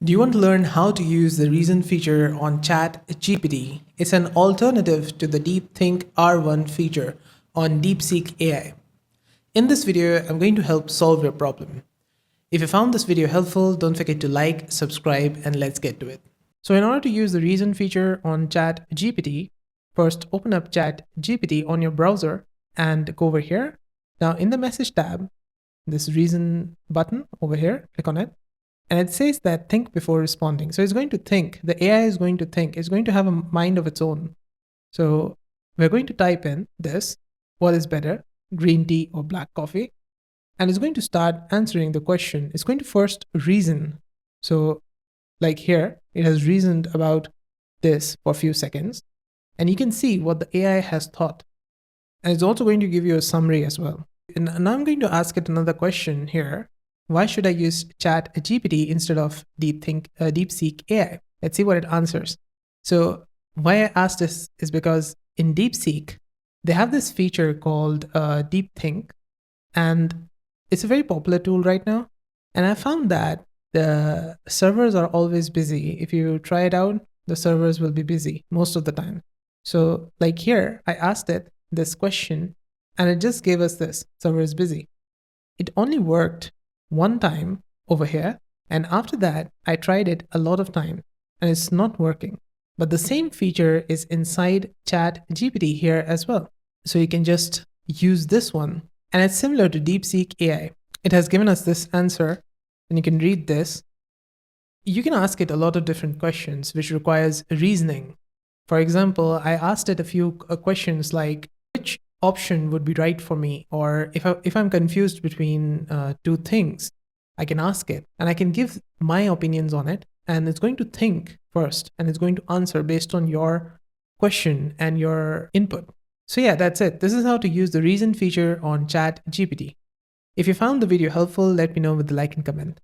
Do you want to learn how to use the reason feature on ChatGPT? It's an alternative to the Deepthink R1 feature on DeepSeek AI. In this video, I'm going to help solve your problem. If you found this video helpful, don't forget to like, subscribe, and let's get to it. So in order to use the reason feature on ChatGPT, first open up ChatGPT on your browser and go over here. Now in the message tab, this reason button over here, click on it. And it says that think before responding. So it's going to think, the AI is going to think, it's going to have a mind of its own. So we're going to type in this, what is better, green tea or black coffee? And it's going to start answering the question. It's going to first reason. So like here, it has reasoned about this for a few seconds. And you can see what the AI has thought. And it's also going to give you a summary as well. And now I'm going to ask it another question here. Why should I use ChatGPT instead of DeepSeek AI? Let's see what it answers. So why I asked this is because in DeepSeek, they have this feature called Deepthink, and it's a very popular tool right now. And I found that the servers are always busy. If you try it out, the servers will be busy most of the time. So like here, I asked it this question, and it just gave us this, server is busy. It only worked one time over here, and after that I tried it a lot of time and it's not working. But the same feature is inside ChatGPT here as well. So you can just use this one, and it's similar to DeepSeek AI. It has given us this answer, and you can read this. You can ask it a lot of different questions which requires reasoning. For example, I asked it a few questions like which option would be right for me, or if I'm confused between two things, I can ask it and I can give my opinions on it, and it's going to think first and it's going to answer based on your question and your input. So yeah, that's it. This is how to use the reason feature on ChatGPT. If you found the video helpful, let me know with the like and comment.